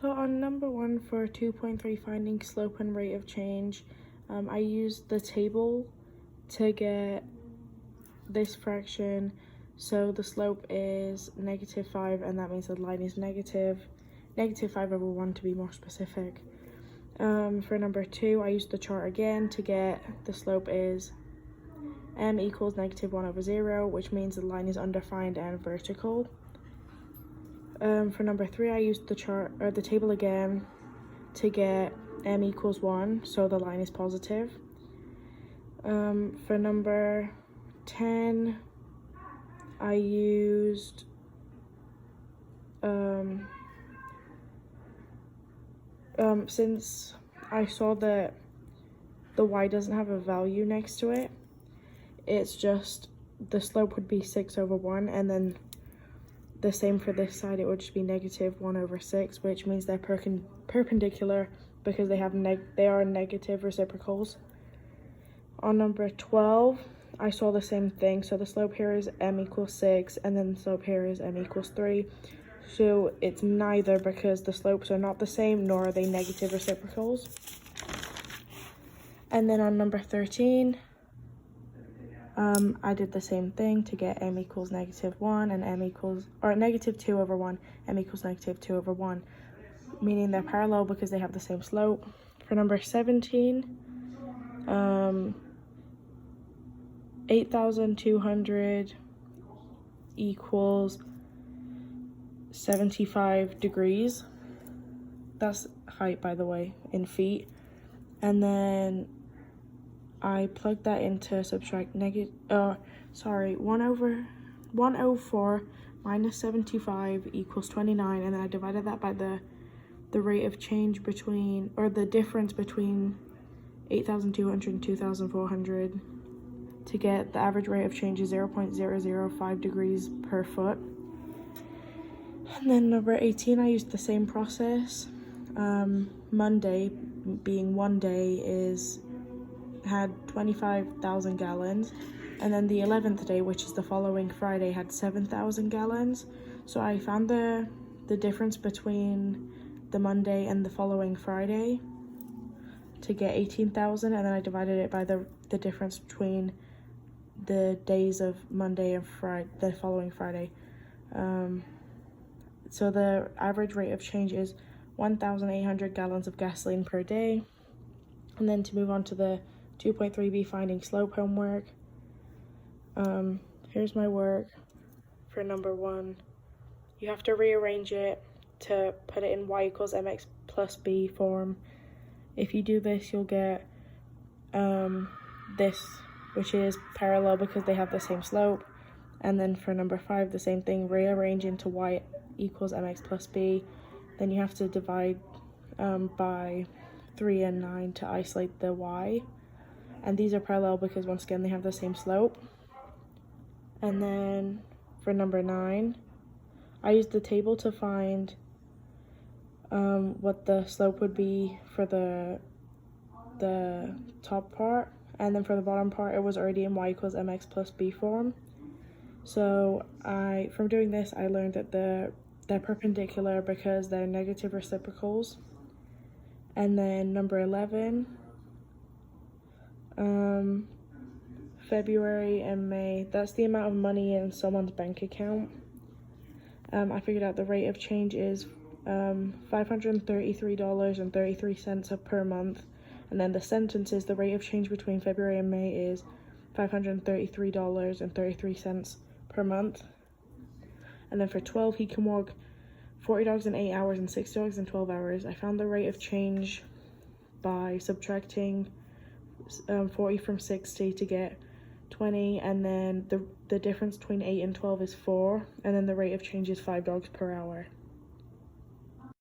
So on number 1 for 2.3 finding slope and rate of change, I used the table to get this fraction. So the slope is -5, and that means the line is -5/1 to be more specific. For number 2, I used the chart again to get the slope is m equals -1/0, which means the line is undefined and vertical. For number 3, I used the chart or the table again to get m equals 1, so the line is positive. For number 10, I used since I saw that the y doesn't have a value next to it, it's just the slope would be 6/1, and then the same for this side, it would just be -1/6, which means they're perpendicular because they are negative reciprocals. On number 12, I saw the same thing. So the slope here is m equals 6, and then the slope here is m equals 3. So it's neither, because the slopes are not the same, nor are they negative reciprocals. And then on number 13, I did the same thing to get m equals -1 and -2/1, m equals -2/1, meaning they're parallel because they have the same slope. For number 17, 8,200 equals 75 degrees. That's height, by the way, in feet. And then I plugged that in to subtract 104 minus 75 equals 29, and then I divided that by the rate of change between, or the difference between 8,200 and 2,400 to get the average rate of change is 0.005 degrees per foot. And then number 18, I used the same process. Monday, being one day, had 25,000 gallons, and then the 11th day, which is the following Friday, had 7,000 gallons. So I found the difference between the Monday and the following Friday to get 18,000, and then I divided it by the difference between the days of Monday and the following Friday. So the average rate of change is 1,800 gallons of gasoline per day. And then to move on to the 2.3b finding slope homework, here's my work for number 1. You have to rearrange it to put it in y equals mx plus b form. If you do this, you'll get this, which is parallel because they have the same slope. And then for number 5, the same thing, rearrange into y equals mx plus b. Then you have to divide by 3 and 9 to isolate the y. And these are parallel because, once again, they have the same slope. And then for number 9, I used the table to find what the slope would be for the top part, and then for the bottom part, it was already in y equals mx plus b form. So from doing this, I learned that they're perpendicular because they're negative reciprocals. And then number 11, February and May, that's the amount of money in someone's bank account. I figured out the rate of change is $533.33 per month. And then the sentence is the rate of change between February and May is $533.33 per month. And then for 12, he can walk 40 dogs in 8 hours and 60 dogs in 12 hours. I found the rate of change by subtracting 40 from 60 to get 20, and then the difference between 8 and 12 is 4, and then the rate of change is 5 dogs per hour.